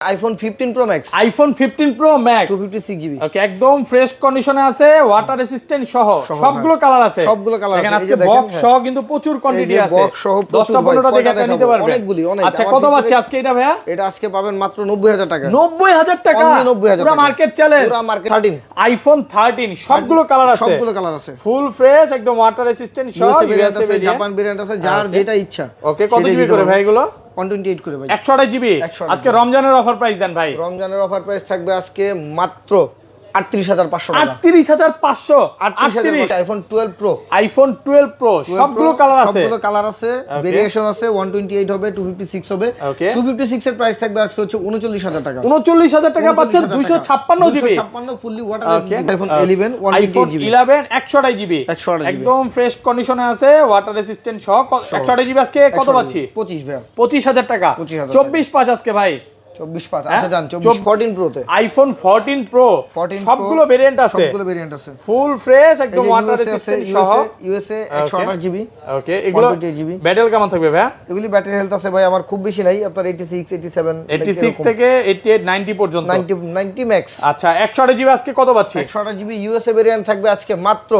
iPhone 15 Pro Max, iPhone 15 Pro Max 256 GB। ওকে, একদম fresh কন্ডিশনে আছে, ওয়াটার রেসিস্ট্যান্ট সহ সবগুলো কালার আছে। সবগুলো কালার আছে। এখানে আজকে বক্স সহ কিন্তু প্রচুর কোয়ান্টিটি আছে। বক্স সহ 10টা 15টা দেখে আপনি নিতে পারবেন। অনেকগুলি, অনেক। আচ্ছা, কত পাচ্ছি আজকে এটা ভাইয়া? এটা আজকে পাবেন মাত্র 90000 টাকা। 90000 টাকা, Only 90000 পুরো টাকা। Market challenge. পুরো মার্কেট 13 iPhone 13 সবগুলো কালার আছে। সবগুলো কালার আছে। ফুল ফ্রেশ, একদম ওয়াটার রেসিস্ট্যান্ট সহ, USA ভেরিয়েন্ট USA আছে, ভেরিয়েন্ট। জাপান ভেরিয়েন্ট আছে, যার যেটা ইচ্ছা। ওকে, কত জিবি করে ভাই এগুলো? 128 করে ভাই। 128 জিবি। আজকে রমজানের অফার প্রাইস দেন ভাই। রমজানের অফার প্রাইস থাকবে আজকে মাত্র 38500 টাকা। 38500। 38000 iPhone 12 Pro। iPhone 12 Pro সবগুলো কালার আছে। সবগুলো কালার আছে, ভেরিয়েশন আছে। 128 হবে, 256 হবে। ওকে, 256 এর প্রাইস থাকবে আজকে হচ্ছে 39000 টাকা। 39000 টাকা পাচ্ছেন 256 GB. 256 fully water resistant iPhone 11 iPhone 128 GB। 11 128 GB. 128 GB। একদম ফ্রেশ কন্ডিশনে আছে, ওয়াটার রেসিস্ট্যান্ট সহ। 128 জিবি আজকে কত পাচ্ছি? 25 ভাই। 25000 টাকা। 24/5 আজকে ভাই। 24/5 আচ্ছা জান। 14 Pro তে iPhone 14 Pro সবগুলো ভেরিয়েন্ট আছে। সবগুলো ভেরিয়েন্ট আছে। ফুল ফ্রেশ, একদম ওয়াটার রেসিস্ট্যান্ট সহ। USA 128 GB। ওকে, এগুলো 128 GB। ব্যাটারি কেমন থাকবে ভাই? এগুলি ব্যাটারি হেলথ আছে ভাই আমার খুব বেশি নাই, আপনার 86 87 86 থেকে 88 90 পর্যন্ত। 90 ম্যাক্স। আচ্ছা, 128 জিবি আজকে কত পাচ্ছি? 128 GB USA ভেরিয়েন্ট থাকবে আজকে মাত্র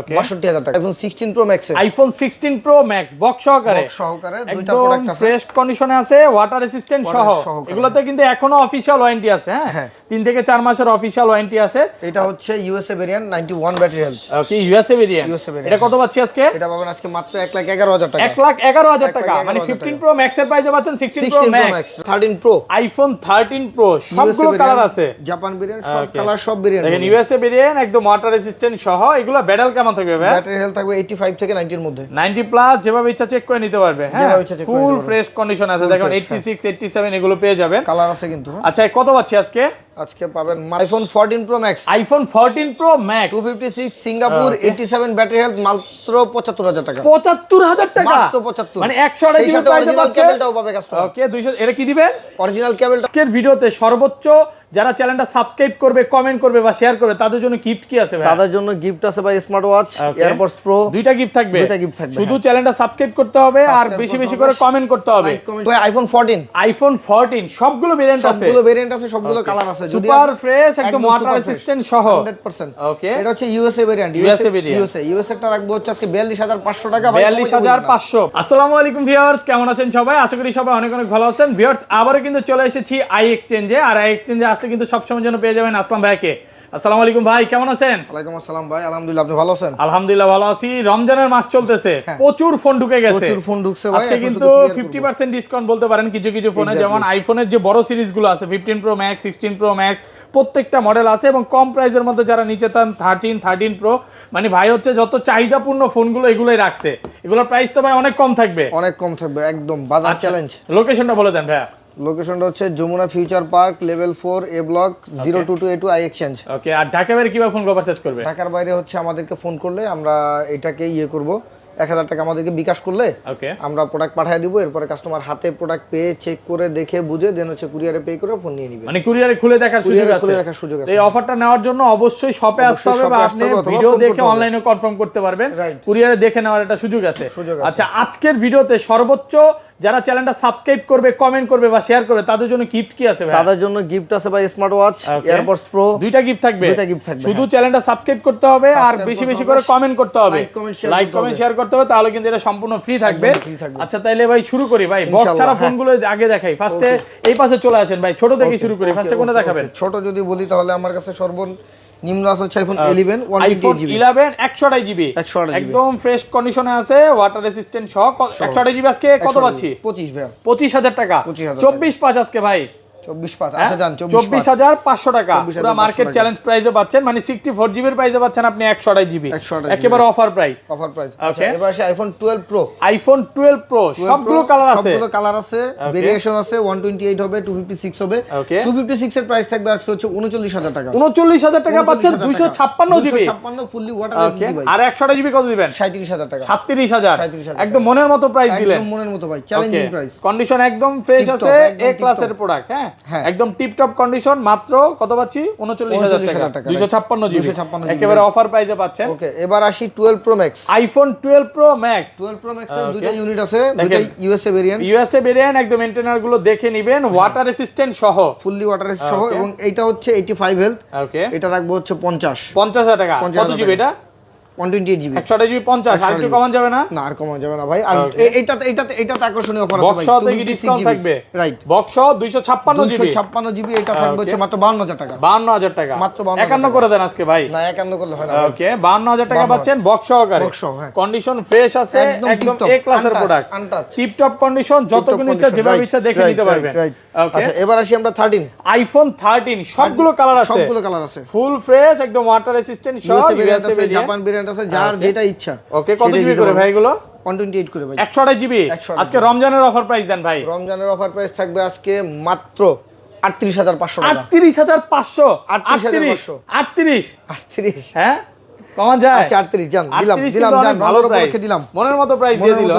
62000 টাকা। iPhone 16 Pro Max। iPhone 16 Pro Max box সহকারে। বক্স সহকারে দুইটা একদম প্রোডাক্ট আছে। ফ্রেশ কন্ডিশনে আছে, ওয়াটার রেসিস্ট্যান্ট সহ। এগুলোতে কিন্তু এখনো অফিশিয়াল ওয়ারেন্টি আছে। হ্যাঁ, 3 থেকে 4 মাসের অফিশিয়াল ওয়ারেন্টি আছে। এটা হচ্ছে USA ভেরিয়েন্ট 91 ব্যাটারি হেলথ। ওকে, USA ভেরিয়েন্ট। এটা কত পাচ্ছি আজকে? এটা পাবেন আজকে মাত্র 1,11,000 টাকা। 1,11,000 টাকা। মানে 15 Pro Max এর প্রাইসে পাচ্ছেন 16 Pro Max। 13 Pro, iPhone 13 Pro সবগুলো কালার আছে। জাপান ভেরিয়েন্ট সব কালার, সব ভেরিয়েন্ট। দেখেন USA ভেরিয়েন্ট, একদম ওয়াটার রেসিস্ট্যান্ট সহ। এগুলো ব্যাটারি কেমন থাকবে ভাই? ব্যাটারি হেলথ থাকবে 85 থেকে 90 এর মধ্যে। 90 প্লাস, যেভাবে ইচ্ছা চেক করে নিতে পারবে। হ্যাঁ, ফুল ফ্রেশ কন্ডিশন আছে। দেখুন 86 87 এগুলো পেয়ে যাবেন। কালার আছে কিন্তু। আচ্ছা, কত পাচ্ছি আজকে? আজকে পাবেন iPhone 14 Pro Max। iPhone 14 Pro Max 256 Singapore 87 battery health মাত্র 75000 টাকা। 75000 টাকা, মাত্র 75। মানে 128 জিবি প্রাইসে পাচ্ছে। কেবলটাও পাবে কাস্টমার। ওকে, 200। এটা কি দিবেন? অরিজিনাল কেবলটা। আজকের ভিডিওতে সর্বোচ্চ যারা চ্যানেলটা সাবস্ক্রাইব করবে, কমেন্ট করবে বা শেয়ার করবে, তাদের জন্য গিফট কি আছে ভাই? তাদের জন্য গিফট আছে ভাই স্মার্ট ওয়াচ, এয়ারপডস প্রো। দুইটা গিফট থাকবে। দুইটা গিফট থাকবে। শুধু চ্যানেলটা সাবস্ক্রাইব করতে হবে আর বেশি বেশি করে কমেন্ট করতে হবে। ভাই iPhone 14। iPhone 14 সবগুলো ভেরিয়েন্ট আছে। সবগুলো ভেরিয়েন্ট আছে, সবগুলো কালার আছে। সুপার ফ্রেশ, একদম ওয়াটার রেসিস্ট্যান্ট সহ 100%। ওকে, এটা হচ্ছে USA ভেরিয়েন্ট। USA টা রাখবো হচ্ছে আজকে 42500 টাকা ভাই। 42500। আসসালামু আলাইকুম ভিউয়ার্স, কেমন আছেন সবাই? আশা করি সবাই অনেক অনেক ভালো আছেন। ভিউয়ার্স, আবারো কিন্তু চলে এসেছি আই এক্সচেঞ্জে। আর আই এক্সচেঞ্জে আসলে কিন্তু সবসময় জন্য পেয়ে যাবেন আসলাম ভাইকে। আসসালামু আলাইকুম ভাই, কেমন আছেন? ওয়ালাইকুম আসসালাম ভাই, আলহামদুলিল্লাহ। আপনি ভালো আছেন? আলহামদুলিল্লাহ ভালো আছি। রমজানের মাস চলতেছে, প্রচুর ফোন ঢুকে গেছে। প্রচুর ফোন ঢুকছে ভাই। আজকে কিন্তু 50% ডিসকাউন্ট বলতে পারেন কিছু কিছু ফোনে। যেমন আইফোনের যে বড় সিরিজগুলো আছে 15 Pro Max, 16 Pro Max, প্রত্যেকটা মডেল আছে। এবং কম প্রাইসের মধ্যে যারা নিচে চান 13 Pro, মানে ভাই হচ্ছে যত চাহিদাপূর্ণ ফোনগুলো এগুলোই রাখছে। এগুলোর প্রাইস তো ভাই অনেক কম থাকবে। অনেক কম থাকবে, একদম বাজার চ্যালেঞ্জ। লোকেশনটা বলে দেন ভাইয়া। লোকেশনটা হচ্ছে Jamuna Future Park, level 4 A block, 02282 I Exchange. Okay, আর ঢাকা বাইরে কিভাবে ফোন পারচেজ করবে? ঢাকার বাইরে হচ্ছে আমাদেরকে ফোন করলে আমরা এটাকে করব, 1000 টাকা আমাদেরকে বিকাশ করলে ওকে আমরা প্রোডাক্ট পাঠিয়ে দিব। এরপরে কাস্টমার হাতে প্রোডাক্ট পেয়ে চেক করে দেখে বুঝে দেন হচ্ছে কুরিয়ারে পে করে ফোন নিয়ে নিবে। মানে কুরিয়ারে খুলে দেখার সুযোগ আছে। খুলে দেখার সুযোগ আছে। এই অফারটা নেওয়ার জন্য অবশ্যই শপে আসতে হবে বা আপনি ভিডিও দেখে অনলাইনে কনফার্ম করতে পারবেন। কুরিয়ারে দেখে নেওয়ার একটা সুযোগ আছে। আচ্ছা, আজকের ভিডিওতে সর্বোচ্চ যারা চ্যানেলটা সাবস্ক্রাইব করবে, কমেন্ট করবে বা শেয়ার করবে, তাদের জন্য গিফট কি আছে ভাই? তাদের জন্য গিফট আছে ভাই স্মার্ট ওয়াচ, এয়ারপডস প্রো। দুইটা গিফট থাকবে। দুইটা গিফট থাকবে। শুধু চ্যানেলটা সাবস্ক্রাইব করতে হবে আর বেশি বেশি করে কমেন্ট করতে হবে, লাইক কমেন্ট শেয়ার করতে হবে, তাহলে কিন্তু এটা সম্পূর্ণ ফ্রি থাকবে। আচ্ছা, তাইলে ভাই শুরু করি ভাই। বক্স ছাড়া ফোনগুলো আগে দেখাই। ফার্স্টে এই পাশে চলে আসেন ভাই, ছোট থেকে শুরু করি। ফার্স্টে কোনটা দেখাবেন? ছোট যদি বলি তাহলে আমার কাছে সর্বনিম্ন আছে হচ্ছে iPhone 11 iPhone 11 128 জিবি। একদম ফ্রেশ কন্ডিশনে আছে, ওয়াটার রেসিস্ট্যান্ট সহ। 128 জিবি আজকে কত পাচ্ছি? 25 ভাই। 25000 টাকা। 24/5 আজকে ভাই। 24/5 আচ্ছা জান। 24500 টাকা পুরো মার্কেট চ্যালেঞ্জ প্রাইসে পাচ্ছেন। মানে 64 জিবির প্রাইসে পাচ্ছেন আপনি 128 জিবি, একেবারে অফার প্রাইস। আচ্ছা, এবার আসে iPhone 12 Pro। iPhone 12 Pro সবগুলো কালার আছে। সবগুলো কালার আছে, ভেরিয়েশন আছে। 128 হবে, 256 হবে। 256 এর প্রাইস থাকবে আজকে হচ্ছে 39000 টাকা। 39000 টাকা পাচ্ছেন 256 জিবি। 256 ফুললি ওয়াটার রেসিস্ট্যান্ট ভাই। আর 128 জিবি কত দিবেন? 37000 টাকা। 37000 একদম মনের মতো প্রাইস দিলেন। একদম মনের মতো ভাই, চ্যালেঞ্জিং প্রাইস। কন্ডিশন একদম ফ্রেশ আছে, এ ক্লাসের প্রোডাক্ট। হ্যাঁ, হ্যাঁ। একদম টিপ টপ কন্ডিশন, মাত্র কত পাচ্ছি 39,000 টাকা 256 জিবি 256 একেবারে অফার প্রাইসে পাচ্ছেন। ওকে, এবার আসি 12 pro Max. IPhone 12 pro max. 12 pro max এর দুটো ইউনিট আছে, দুটোই ইউএসএ ভেরিয়েন্ট। ইউএসএ ভেরিয়েন্ট, একদম এন্টেনার গুলো দেখে নেবেন, ওয়াটার রেসিস্ট্যান্ট সহ, ফুললি ওয়াটার রেসিস্ট্যান্ট সহ। এবং এইটা হচ্ছে 85 হেলথ। ওকে, এটা রাখবো হচ্ছে 50,000 টাকা। কত জিবি এটা? 128 জিবি। 128 জিবি 50, আর একটু কমান যাবে না? না, আর কমা যাবে না ভাই। আর এইটাতে আকর্ষণীয় অফার আছে ভাই, বক্স সহ থেকে ডিসকাউন্ট থাকবে। রাইট, বক্স সহ 256 জিবি। 256 জিবি, এটা থাকবে হচ্ছে মাত্র 52,000 টাকা। 52,000 টাকা, মাত্র 52,000 51 করে দেন আজকে ভাই। না, 51 করলে হয় না। ওকে, 52,000 টাকা পাচ্ছেন বক্স সহকারে। বক্স সহ, হ্যাঁ। কন্ডিশন ফ্রেশ আছে, একদম এ ক্লাসের প্রোডাক্ট, টিপ টপ কন্ডিশন, যতগুলো ইচ্ছা যেভাবে ইচ্ছা দেখে নিতে পারবেন। ওকে, আচ্ছা, এবার আসি আমরা 13 আইফোন 13 সবগুলো কালার আছে, সবগুলো কালার আছে, ফুল ফ্রেশ, একদম ওয়াটার রেসিস্ট্যান্ট সহ, ইউএসএ ভেরিয়েন্ট, জাপান ভেরিয়েন্ট আছে, যার যেটা ইচ্ছা। ওকে, কত জিবি করে ভাই এগুলো? 128 করে ভাই। 128 জিবি। আজকে রমজানের অফার প্রাইস দেন ভাই। রমজানের অফার প্রাইস থাকবে আজকে মাত্র 38,500 টাকা। 38,500। 38, হ্যাঁ কমান যায়? আচ্ছা, 38 জান, দিলাম ভালো প্রাইস, দিলাম, মনের মতো প্রাইস দিয়ে দিল।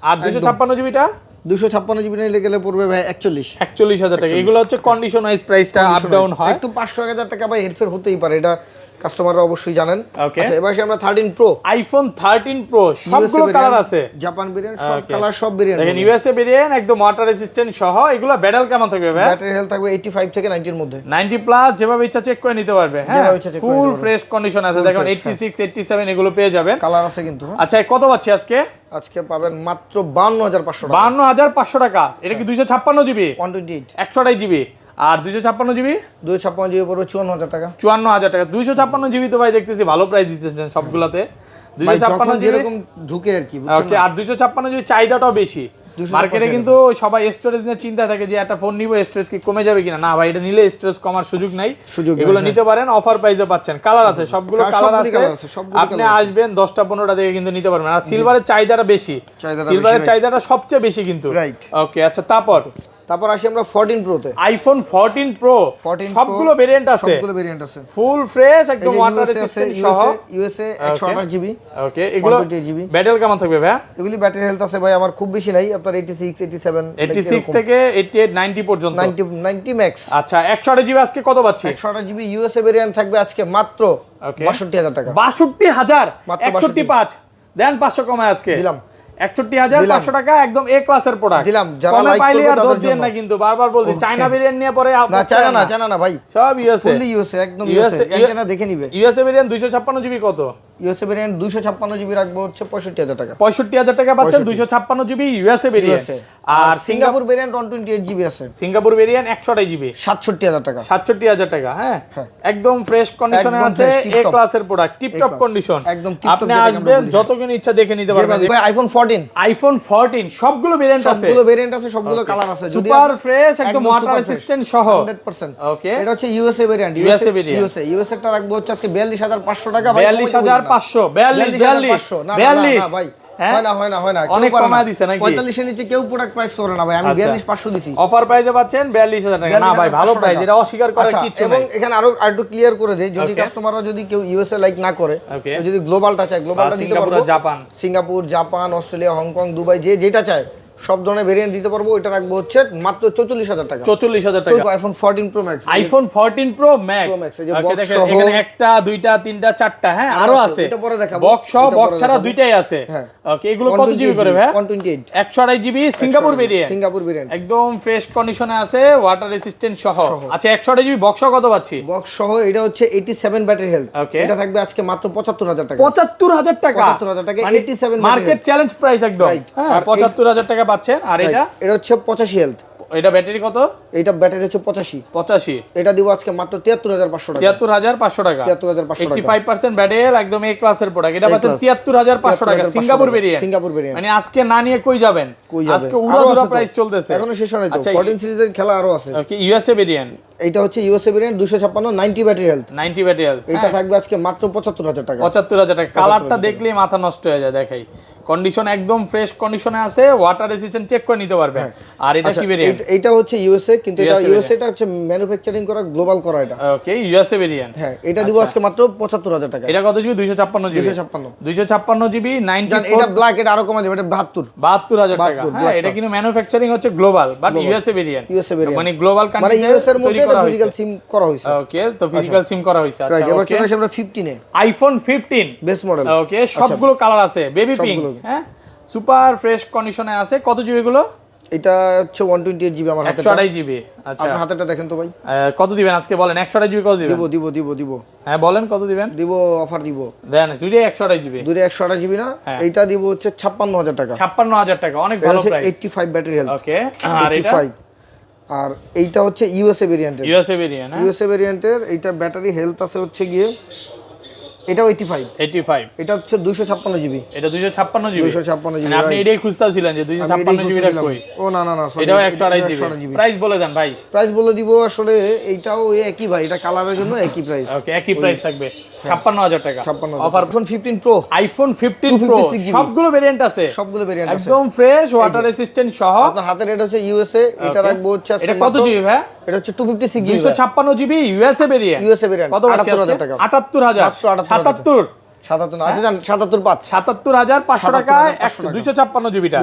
আর 256 জিবিটা 256 জিবি নিলে গেলে পড়বে ভাই 41,000 টাকা। এগুলো হচ্ছে কন্ডিশন ওয়াইজ প্রাইসটা আপ ডাউন হয়, একটু 500,000 টাকা ভাই হেরফের হতেই পারে, এটা কাস্টমাররা অবশ্যই জানেন। ওকে, আচ্ছা, এবার আসি আমরা 13 প্রো। আইফোন 13 প্রো সবগুলো কালার আছে, জাপান ভেরিয়েন্ট, সব কালার, সব ভেরিয়েন্ট। দেখেন ইউএসএ ভেরিয়েন্ট, একদম ওয়াটার রেসিস্ট্যান্ট সহ। এগুলো ব্যাটারি কেমন থাকবে ভাই? ব্যাটারি হেলথ থাকবে 85 থেকে 90 এর মধ্যে, 90 প্লাস, যেভাবে ইচ্ছা চেক করে নিতে পারবে। হ্যাঁ, ফুল ফ্রেশ কন্ডিশন আছে, দেখুন 86, 87 এগুলো পেয়ে যাবেন। কালার আছে কিন্তু। আচ্ছা, কত পাচ্ছি আজকে? আজকে পাবেন মাত্র 52,500 টাকা। 52,500 টাকা। এটা কি 256 জিবি? 128, 128 জিবি। আর 256 জিবি? 256 জিবি পড়বে 54,000 টাকা। 54,000 টাকা। 256 জিবি তো ভাই দেখতেছি ভালো প্রাইস দিতেছেন সবগুলাতে। 256 জিবি এরকম ঢুকে আর কি, বুঝছেন? ওকে, আর 256 জিবি চাহিদাটাও বেশি মার্কেটে, কিন্তু সবাই স্টোরেজ নিয়ে চিন্তা থাকে যে একটা ফোন নিব, স্টোরেজ কি কমে যাবে কিনা। না ভাই, এটা নিলে স্টোরেজ কমার সুযোগ নাই, এগুলো নিতে পারেন, অফার প্রাইসে পাচ্ছেন। কালার আছে, সবগুলো কালার আছে, আপনি আসবেন 10টা 15টা দেখে কিন্তু নিতে পারবেন। আর সিলভারের চাহিদাটা বেশি, সিলভারের চাহিদাটা সবচেয়ে বেশি কিন্তু। ওকে, আচ্ছা, তারপর আসি আমরা 14 প্রোতে। আইফোন 14 প্রো সবগুলো ভেরিয়েন্ট আছে, ফুল ফ্রেশ, একদম ওয়াটার রেসিস্ট্যান্ট সহ, ইউএসএ 128 জিবি। ওকে, এগুলো ব্যাটারি কেমন থাকবে ভাই? এগুলি ব্যাটারি হেলথ আছে ভাই আমার খুব বেশি নাই, আপনার 86, 87, 86 থেকে 88, 90 পর্যন্ত, 90 ম্যাক্স। আচ্ছা, 128 জিবি আজকে কত পাচ্ছি? 128 জিবি ইউএসএ ভেরিয়েন্ট থাকবে আজকে মাত্র 62,000 টাকা। 62,000, 61.5 দেন, 500 কমায় আজকে দিলাম। 61,500 টাকা, একদম এ ক্লাসের প্রোডাক্ট দিলাম। যারা লাইক করবে আর দর দেন না কিন্তু, বারবার বলছি চায়না ভেরিয়েন্ট নিয়ে পরে না, চায়না না ভাই, সব ইউএসএ, ফুললি ইউএসএ, একদম ইউএসএ, এন্টেনা দেখে নিবে। ইউএসএ ভেরিয়েন্ট 256 জিবি কত? ইউএসএ ভেরিয়েন্ট 256 জিবি রাখবো হচ্ছে 65,000 টাকা। 65,000 টাকা পাচ্ছেন 256 জিবি ইউএসএ ভেরিয়েন্ট। আর সিঙ্গাপুর ভেরিয়েন্ট 128 জিবি আছে, সিঙ্গাপুর ভেরিয়েন্ট 128 জিবি 67,000 টাকা। 67,000 টাকা। হ্যাঁ, একদম ফ্রেশ কন্ডিশনে আছে, এ ক্লাসের প্রোডাক্ট, টিপ টপ কন্ডিশন, একদম আপনি আসবেন যতক্ষণ ইচ্ছা দেখে নিতে পারবেন। ভাই আইফোন 14 সবগুলো ভেরিয়েন্ট আছে, সবগুলো কালার আছে, সুপার ফ্রেশ, একদম ওয়াটার রেসিস্ট্যান্ট সহ 100%। ওকে, এটা হচ্ছে ইউএসএ ভেরিয়েন্ট, ইউএসএ টা রাখবো হচ্ছে আজকে 42,500 টাকা ভাই। 42,500, 42 না ভাই, হয় না অনেক কমায় দিছে নাকি? 45 এর নিচে কেউ প্রোডাক্ট প্রাইস করে না ভাই, আমি 42,500 দিছি। অফার প্রাইসে পাচ্ছেন 42,000 টাকা। না ভাই, ভালো প্রাইস, এটা অস্বীকার করার কিছু নাই। এবং এখানে আরো একটু ক্লিয়ার করে দেই, যদি কাস্টমাররা যদি কেউ ইউএসএ লাইক না করে, যদি গ্লোবালটা চায়, গ্লোবালটা দিতে পারবো। Singapore, Japan, Australia, Hong Kong, Dubai, যেটা চায় সব ধরনের ভেরিয়েন্ট দিতে পারবো। এটা রাখবো হচ্ছে মাত্র 44,000 টাকা। 44,000 টাকা। IPhone 14 Pro Max, iPhone 14 Pro Max. Okay, দেখেন এখানে একটা, দুইটা, তিনটা, চারটা, হ্যাঁ আরো আছে, এটা পরে দেখাবো। বক্স সহ, বক্স ছাড়া দুইটাই আছে। ওকে, এগুলো কত জিবি করে ভাই? 128, 128 জিবি সিঙ্গাপুর ভেরিয়েন্ট, ভেরিয়েন্ট একদম ফ্রেশ কন্ডিশনে আছে, ওয়াটার রেসিস্ট্যান্ট সহ। আচ্ছা, 128 জিবি বক্স কত পাচ্ছি? বক্স সহ এটা হচ্ছে 87 ব্যাটারি হেলথ। এটা থাকবে আজকে মাত্র 75,000 টাকা। 75,000 টাকা, 75,000 টাকা, 87 মার্কেট চ্যালেঞ্জ প্রাইস একদম। হ্যাঁ, 75,000 টাকা পাচ্ছেন। আর এটা হচ্ছে 85 হেলথ। এটা ব্যাটারি কত? এটা ব্যাটারি হচ্ছে 85। এটা দিব আজকে মাত্র 73,500 টাকা। 73,500 টাকা, 73,500 টাকা, 85% ব্যাটারি, একদম এ ক্লাসের প্রোডাক্ট। এটা পাচ্ছেন 73,500 টাকা, সিঙ্গাপুর ভেরিয়েন্ট। মানে আজকে না নিয়ে কই যাবেন? আজকে উড়াধুরা প্রাইস চলতেছে, এখনো শেষ হয় নাই তো। 14 সিরিজের খেলা আরো আছে। ওকে, ইউএসএ ভেরিয়েন্ট এটা হচ্ছে USA variant 256 90 battery health. 90 battery health. এটা থাকবে আজকে মাত্র 75000 টাকা। 75000 টাকা। কালারটা দেখলেই মাথা নষ্ট হয়ে যায়। দেখাই কন্ডিশন একদম ফ্রেশ কন্ডিশনে আছে, ওয়াটার রেজিস্ট্যান্ট চেক করে নিতে পারবে। আর এটা কি ভেরিয়েন্ট? এটা হচ্ছে ইউএসএ, কিন্তু এটা ইউএসএ টা হচ্ছে ম্যানুফ্যাকচারিং করা, গ্লোবাল করা এটা। ওকে, ইউএসএ ভেরিয়েন্ট। হ্যাঁ, এটা দিব আজকে মাত্র 75000 টাকা। এটা কত জিবি? 256 জিবি। 256 জিবি 94। এটা ব্ল্যাক, এটা আরো কমা দিবে, এটা 72000 টাকা। হ্যাঁ, এটা কিন্তু ম্যানুফ্যাকচারিং হচ্ছে গ্লোবাল, বাট ইউএসএ ভেরিয়েন্ট। মানে গ্লোবাল কান্ট্রি, মানে ইউএস এর মধ্যে এটা ফিজিক্যাল সিম করা হইছে। ওকে, তো ফিজিক্যাল সিম করা হইছে। আচ্ছা, এবার চলে আসি আমরা 15 এ। IPhone 15 base model. ওকে, সবগুলো কালার আছে, বেবি পিঙ্ক। হ্যাঁ, সুপার ফ্রেশ কন্ডিশনে আছে। কত জিবি গুলো? এটা হচ্ছে 128 জিবি আমার হাতে। 128 জিবি। আচ্ছা, আপনার হাতেটা দেখেন তো ভাই। কত দিবেন আজকে বলেন? 128 জিবি কত দিবেন? দিব। হ্যাঁ, বলেন কত দিবেন? দিব, অফার দিব। দেন, দুইটাই 128 জিবি। দুইটাই 128 জিবি না? এইটা দিব হচ্ছে 56000 টাকা। 56000 টাকা, অনেক ভালো প্রাইস। 85 battery health. ওকে, আর এটা? আর এইটা হচ্ছে ইউএসএ ভেরিয়েন্টের। USA variant. ইউএসএ ভেরিয়েন্টের এইটা ব্যাটারি হেলথ আছে হচ্ছে গিয়ে, এটাও 85। এটা হচ্ছে 256 জিবি। এটা 256 জিবি। 256 জিবি। মানে আপনি এটাই খুঁজতাছিলেন যে 256 জিবিটা কই? ও না, সরি, এটাও 128 জিবি। প্রাইস বলে দেন ভাই। প্রাইস বলে দিব আসলে, এইটাও একই ভাই, এটা কালারের জন্য একই প্রাইস। ওকে, একই প্রাইস থাকবে 56000 টাকা। Offer iPhone 15 pro. IPhone 15 pro সবগুলো ভেরিয়েন্ট আছে। একদম ফ্রেশ, ওয়াটার রেজিস্ট্যান্ট সহ। আপনার হাতের এটা হচ্ছে ইউএসএ, এটা রাখবো হচ্ছে আজকে। এটা কত জিবি ভাই? এটা হচ্ছে 256 জিবি। 256 GB USA variant. কত? 78000 টাকা। 78000। 77 না, আচ্ছা জান, 77500 টাকায় 256 জিবিটা।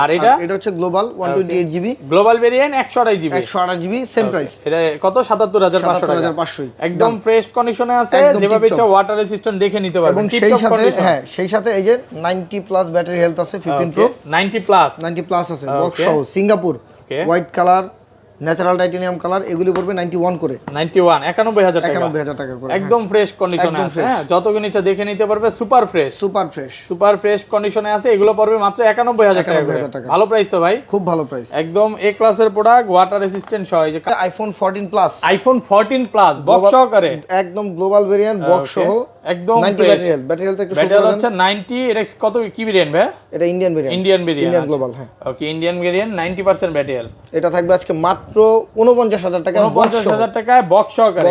আর এটা হচ্ছে global 128 GB. Global variant 128 GB. 128 GB same price. এটা কত? 77500 টাকা। একদম ফ্রেশ কন্ডিশনে আছে, যেভাবে ইচ্ছা ওয়াটার রেজিস্ট্যান্ট দেখে নিতে পারবেন। এবং সেই সাথে এই যে 90 প্লাস ব্যাটারি হেলথ আছে 15 প্রো। 90 প্লাস আছে বক্স সহ, Singapore white colour, natural titanium colour, এগুলি পড়বে 91 করে। 91000 টাকা। 91000 টাকা করে। একদম ফ্রেশ কন্ডিশনে আছে। হ্যাঁ, যতগুলো ইচ্ছা দেখে নিতে পারবে। সুপার ফ্রেশ কন্ডিশনে আছে। এগুলো পড়বে মাত্র 91000 টাকা করে। ভালো প্রাইস তো ভাই, খুব ভালো প্রাইস। একদম এ ক্লাসের প্রোডাক্ট, ওয়াটার রেজিস্ট্যান্ট সহ। এই যে iPhone 14 plus. IPhone 14 plus box সহকারে, একদম গ্লোবাল ভেরিয়েন্ট বক্স সহ, একদম 90 ব্যাটারি হেলথ। একটু ব্যাটারি হচ্ছে 90। এটা কত কি ভেরিয়েন্ট ভাই? এটা ইন্ডিয়ান ভেরিয়েন্ট গ্লোবাল। হ্যাঁ, ওকে, ইন্ডিয়ান ভেরিয়েন্ট 90% ব্যাটারি হেলথ। এটা থাকবে আজকে মাত্র 49000 টাকা। 49000 টাকায় বক্স সহকারে,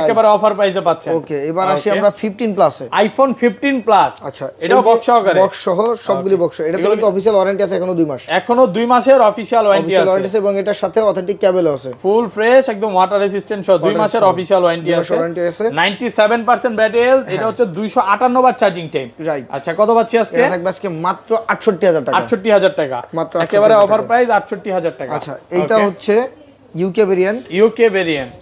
একেবারে অফার প্রাইসে পাচ্ছেন। ওকে, এবার আসি আমরা 15 প্লাসে। IPhone 15 plus. আচ্ছা, এটাও বক্স সহকারে। বক্স সহ সবগুলি বক্স। এটা কিন্তু অফিশিয়াল ওয়ারেন্টি আছে এখনো 2 মাস। এখনো 2 মাসের অফিশিয়াল ওয়ারেন্টি আছে, এবং এটার সাথে অথেন্টিক কেবল আছে। ফুল ফ্রেশ, একদম ওয়াটার রেজিস্ট্যান্ট সহ 2 মাসের অফিশিয়াল ওয়ারেন্টি আছে। 97% ব্যাটারি হেলথ। এটা হচ্ছে 258 বার চার্জিং টাইম। রাইট। আচ্ছা, কত পাচ্ছি আজকে? এটা থাকবে আজকে মাত্র 68000 টাকা। 68000 টাকা মাত্র, একেবারে অফার প্রাইস 68000 টাকা। আচ্ছা, এইটা হচ্ছে ইউকে ভেরিয়েন্ট।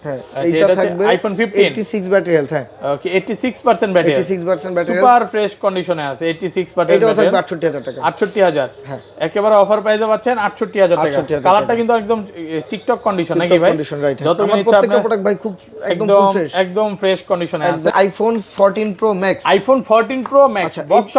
হ্যাঁ, এটা থাকবে আইফোন 15 86 ব্যাটারি হেলথ। হ্যাঁ, ওকে, 86% ব্যাটারি, 86% ব্যাটারি, সুপার ফ্রেশ কন্ডিশনে আছে। 86% এটাও থাকবে 68000 টাকা। 68000। হ্যাঁ, একেবারে অফার প্রাইসে পাচ্ছেন 68000 টাকা। কালারটা কিন্তু একদম টিকটক কন্ডিশন নাকি ভাই? যত ইচ্ছা আপনার প্রোডাক্ট ভাই, খুব একদম ফ্রেশ কন্ডিশনে আছে। IPhone 14 Pro Max. IPhone 14 Pro max box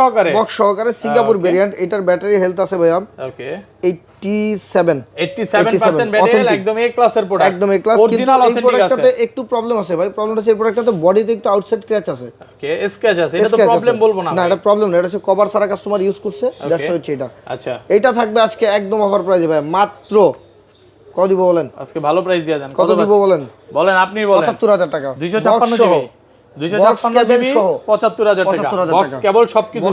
সহকারে সিঙ্গাপুর ভেরিয়েন্ট। এটার ব্যাটারি হেলথ আছে ভাই ওকে 87% ব্যাটারি, একদম এ ক্লাসের প্রোডাক্ট, একদম এ ক্লাস। অরিজিনাল অথেন্টিক আছে। প্রোডাক্টটাতে একটু প্রবলেম আছে ভাই। প্রবলেমটা হচ্ছে এই প্রোডাক্টটাতে বডিতে একটু আউটসাইড স্ক্র্যাচ আছে। ওকে, স্ক্র্যাচ আছে। এটা তো প্রবলেম বলবো না। না, এটা প্রবলেম না, এটা হচ্ছে কভার সারা কাস্টমার ইউজ করছে, দ্যাটস হচ্ছে এটা। আচ্ছা, এটা থাকবে আজকে একদম অফার প্রাইসে ভাই, মাত্র কত দিব বলেন? আজকে ভালো প্রাইস দিয়ে দেন। কত দিব বলেন? আপনি বলেন। 75000 টাকা। 256 জিবি 256 জিবি 75000 টাকা। বক্স কেবল সবকিছু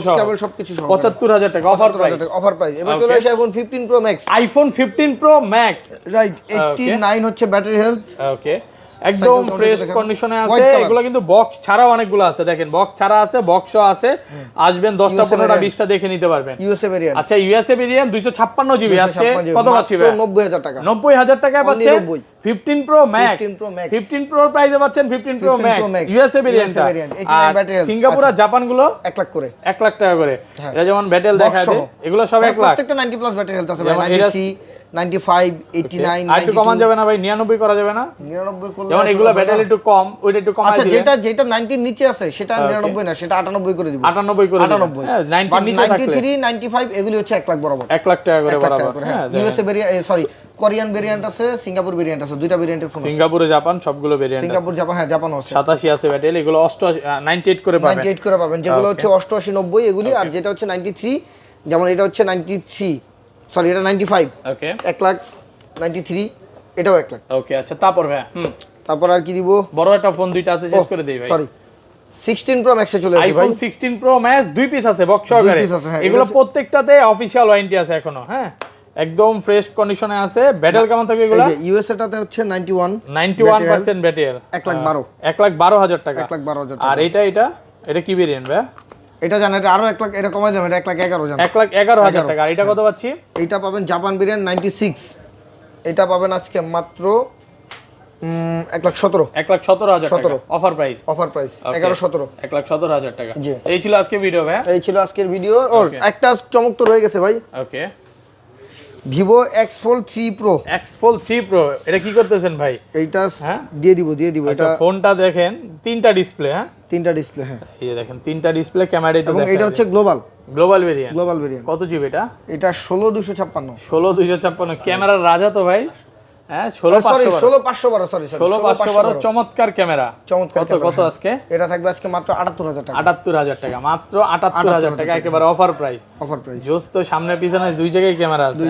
সহ 75000 টাকা অফার প্রাইস। এবার চলে আসে iPhone 15 pro Max. IPhone 15 pro max, right. 89 হচ্ছে ব্যাটারি হেলথ। ওকে, একদম ফ্রেশ কন্ডিশনে আছে। এগুলো কিন্তু বক্স ছাড়া অনেকগুলো আছে। দেখেন, বক্স ছাড়া আছে, বক্সও আছে। আসবেন 10টা 15টা 20টা দেখে নিতে পারবেন। USA variant. আচ্ছা, ইউএসএ ভেরিয়েন্ট 256 জিবি আজকে কত পাচ্ছি ভাই? 90000 টাকা। 90000 টাকায় পাচ্ছেন 15 প্রো ম্যাক্স। 15 প্রো প্রাইসে পাচ্ছেন 15 প্রো ম্যাক্স ইউএসএ ভেরিয়েন্টটা। সিঙ্গাপুর আর জাপান গুলো 1 লাখ করে, 1 লাখ টাকা করে। এটা যেমন ব্যাটেল দেখা যায়, এগুলো সব 1 লাখ। প্রত্যেকটা 90 প্লাস ব্যাটারি হেলথ আছে ভাই। 93 95 89 আর একটু কমান যাবে না ভাই? 99 করা যাবে না? 99 করলে যেমন এগুলো ব্যাটারি একটু কম, ওইটা একটু কমাই দিবেন। আচ্ছা, যেটা 90 এর নিচে আছে সেটা 99 না, সেটা 98 করে দিব। 98 করে দিবেন। 90 এর নিচে থাকলে 93 95 এগুলি হচ্ছে 1 লাখ বরাবর। 1 লাখ টাকা করে বরাবর। হ্যাঁ, USA variant, sorry, Korean variant আছে, সিঙ্গাপুর ভেরিয়েন্ট আছে, দুইটা ভেরিয়েন্টের ফোন আছে। সিঙ্গাপুরে জাপান সবগুলো ভেরিয়েন্ট আছে। সিঙ্গাপুর জাপান, হ্যাঁ জাপান আছে। 87 আছে ব্যাটারি, এগুলো 98 করে পাবেন। 98 করে পাবেন, যেগুলো হচ্ছে 88 90 এগুলি। আর যেটা হচ্ছে 93, যেমন এটা হচ্ছে 93, সরি এটা 95। ওকে, 1 লাখ 93, এটাও 1 লাখ। ওকে, আচ্ছা, তারপর ভাই তারপর আর কি দিব? বড় একটা ফোন দুইটা আছে, শেষ করে দেই ভাই। সরি 16 প্রো ম্যাক্সে চলে আসি ভাই। আইফোন 16 প্রো ম্যাক্স 2 পিস আছে বক্স সহকারে। এগুলো প্রত্যেকটাতে অফিশিয়াল ওয়ারেন্টি আছে এখনো, হ্যাঁ একদম ফ্রেশ কন্ডিশনে আছে। ব্যাটারি কেমন থাকবে এগুলো? এই যে ইউএসএ টাতে হচ্ছে 91% ব্যাটারি, 1,12,000 টাকা। 1,12,000 আর এটা কি ভেরিয়েন্ট ভাই? এটা জানেন, এটা আরো 1 লাখ, এটা কমাই যাবে, এটা 1,11,000 জানেন, 1,11,000 টাকা। আর এটা কত পাচ্ছি? এইটা পাবেন জাপান ভেরিয়েন্ট 96, এটা পাবেন আজকে মাত্র 1,17,000 1,17,000 টাকা অফার প্রাইস। অফার প্রাইস 11,17 1,17,000 টাকা। জি। এই ছিল আজকে ভিডিও ভাই। এই ছিল আজকের ভিডিও। ওর একটা চমক তো রয়ে গেছে ভাই। ওকে, Vivo X Fold 3 Pro। X Fold 3 Pro এটা কি করতেছেন ভাই? এইটা দিয়ে দিব এটা ফোনটা দেখেন, তিনটা ডিসপ্লে, হ্যাঁ তিনটা ডিসপ্লে, হ্যাঁ এই যে দেখেন তিনটা ডিসপ্লে, ক্যামেরা এটা এবং দেখেন, এটা হচ্ছে গ্লোবাল ভেরিয়েন্ট। কত জিবি এটা? এটা 16,256 16,256 ক্যামেরার রাজা তো ভাই, হ্যাঁ 16,512 চমৎকার ক্যামেরা। কত আজকে? এটা থাকবে আজকে মাত্র 78,000 টাকা। 78,000 টাকা, মাত্র 78,000 টাকা, একেবারে অফার প্রাইস। জোস তো, সামনে পিছনে দুই জায়গায় ক্যামেরা আছে।